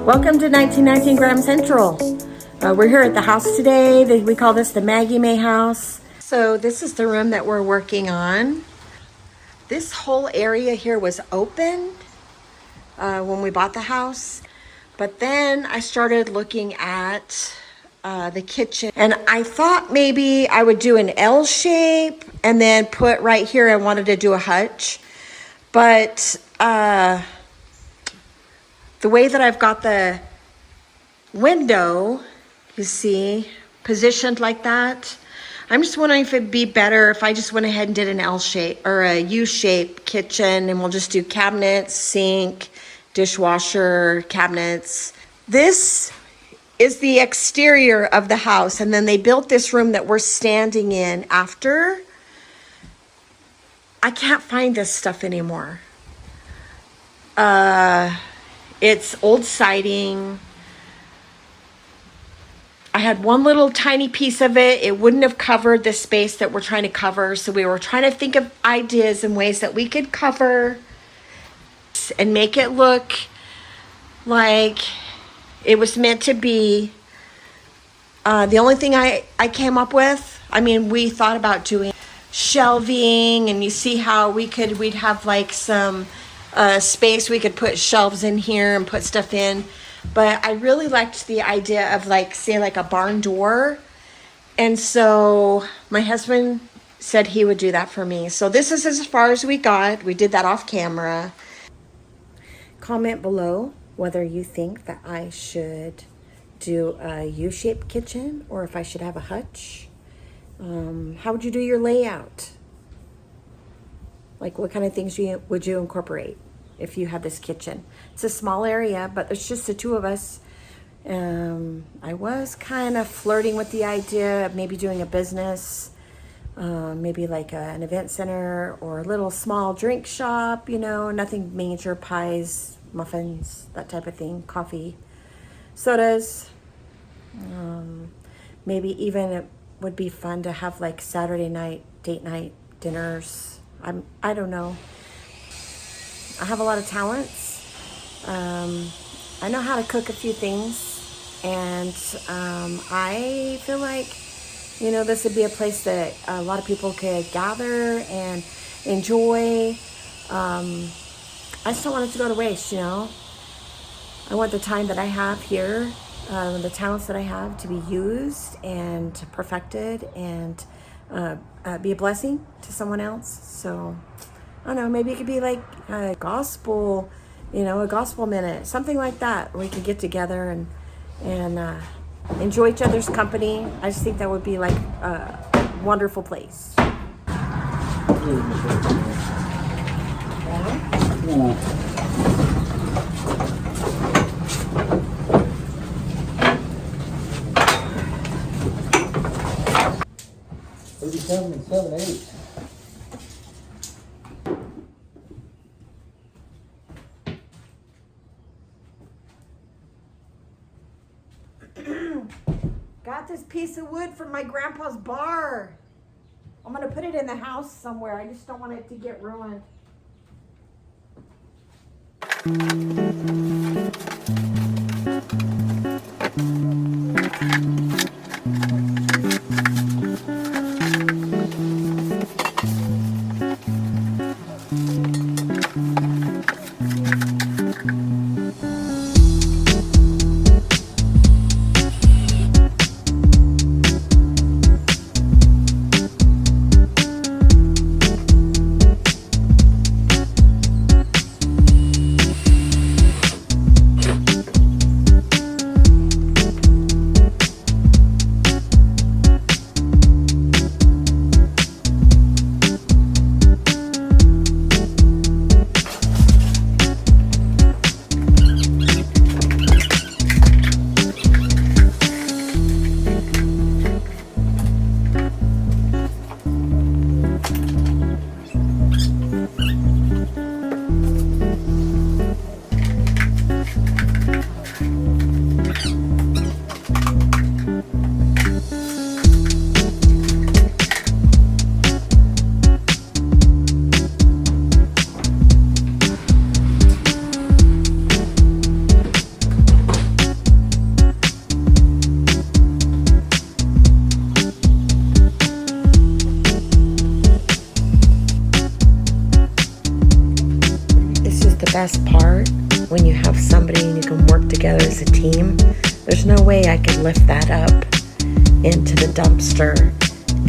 Welcome to 1919 Grand Central. We're here at the house today. We call this the Maggie May house. So this is the room that we're working on. This whole area here was open when we bought the house. But then I started looking at the kitchen, and I thought maybe I would do an L shape and then put right here, I wanted to do a hutch. But the way that I've got the window, you see, positioned like that, I'm just wondering if it'd be better if I just went ahead and did an L shape or a U shape kitchen, and we'll just do cabinets, sink, dishwasher, cabinets. This is the exterior of the house, and then they built this room that we're standing in after. I can't find this stuff anymore. It's old siding. I had one little tiny piece of it. It wouldn't have covered the space that we're trying to cover. So we were trying to think of ideas and ways that we could cover and make it look like it was meant to be. The only thing I came up with, I mean, we thought about doing shelving, and you see how we'd have like some space we could put shelves in here and put stuff in. But I really liked the idea of, like, say, like a barn door. And so my husband said he would do that for me. So this is as far as we got. We did that off camera. Comment below whether you think that I should do a U-shaped kitchen or if I should have a hutch. How would you do your layout? Like, what kind of things would you incorporate if you had this kitchen? It's a small area, but it's just the two of us. I was kind of flirting with the idea of maybe doing a business, maybe like an event center or a little small drink shop, you know, nothing major, pies, muffins, that type of thing, coffee, sodas. Maybe even it would be fun to have like Saturday night, date night dinners. I don't know. I have a lot of talents. I know how to cook a few things, and I feel like, you know, this would be a place that a lot of people could gather and enjoy. I just don't want it to go to waste, you know. I want the time that I have here, the talents that I have, to be used and perfected and be a blessing to someone else. So I don't know, maybe it could be like a gospel, you know, a gospel minute, something like that, where we could get together and enjoy each other's company. I just think that would be like a wonderful place. $37 and 7/8. Got this piece of wood from my grandpa's bar. I'm gonna put it in the house somewhere. I just don't want it to get ruined. the best part? When you have somebody and you can work together as a team, there's no way I could lift that up into the dumpster.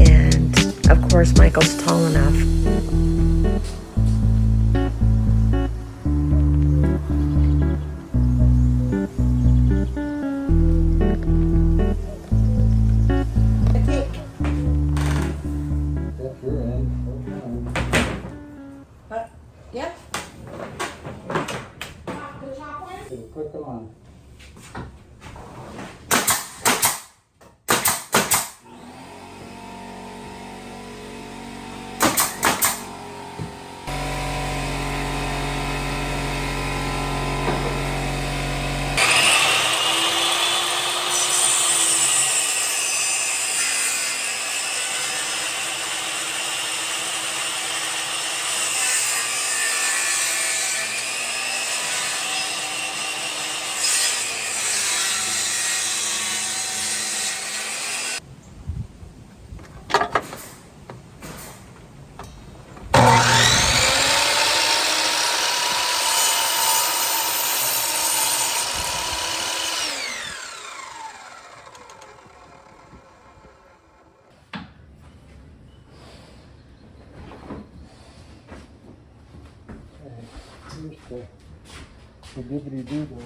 And of course, Michael's tall enough. That's your end. Yep. Put them on. Here's the dibbity-doo-dah.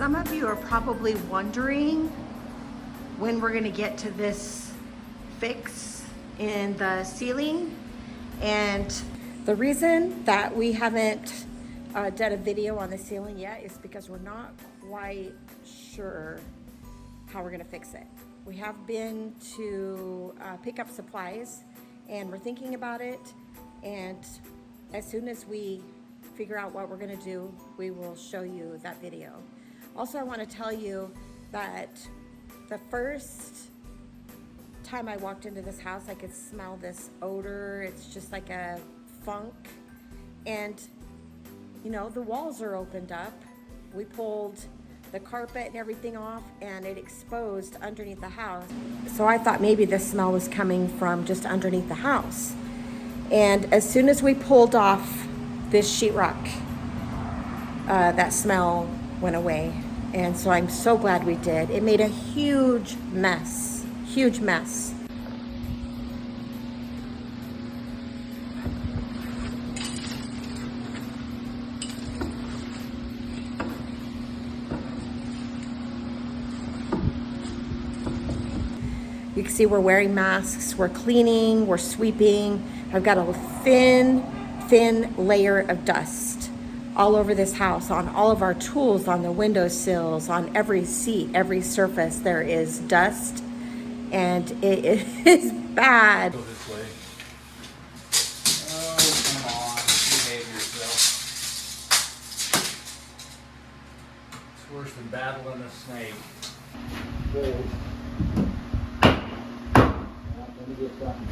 Some of you are probably wondering when we're gonna get to this fix in the ceiling. And the reason that we haven't done a video on the ceiling yet is because we're not quite sure how we're gonna fix it. We have been to pick up supplies and we're thinking about it. And as soon as we figure out what we're gonna do, we will show you that video. Also, I want to tell you that the first time I walked into this house, I could smell this odor. It's just like a funk. And, you know, the walls are opened up. We pulled the carpet and everything off and it exposed underneath the house. So I thought maybe the smell was coming from just underneath the house. And as soon as we pulled off this sheetrock, that smell went away. And so I'm so glad we did. It made a huge mess, huge mess. You can see we're wearing masks, we're cleaning, we're sweeping. I've got a thin thin layer of dust all over this house, on all of our tools, on the windowsills, on every seat, every surface. There is dust, and it is bad. Go this way. Oh, come on. Behave yourself. It's worse than battling a snake. Good. Let me get something.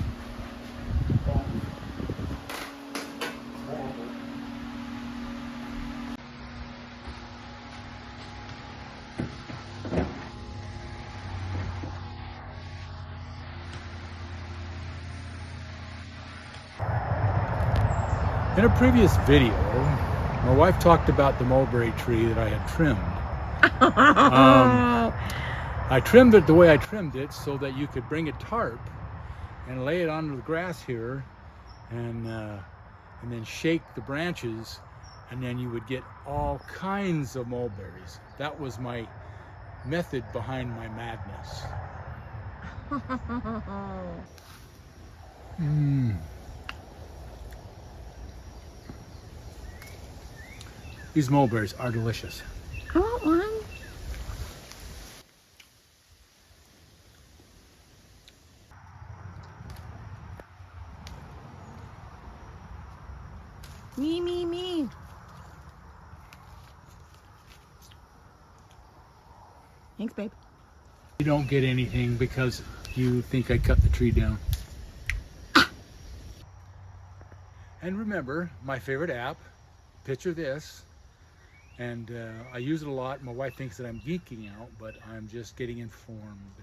In a previous video, my wife talked about the mulberry tree that I had trimmed. I trimmed it the way I trimmed it so that you could bring a tarp and lay it onto the grass here, and then shake the branches, and then you would get all kinds of mulberries. That was my method behind my madness. These mulberries are delicious. I want one. Me. Thanks, babe. You don't get anything because you think I cut the tree down. And remember, my favorite app, picture this, and I use it a lot. My wife thinks that I'm geeking out, but I'm just getting informed.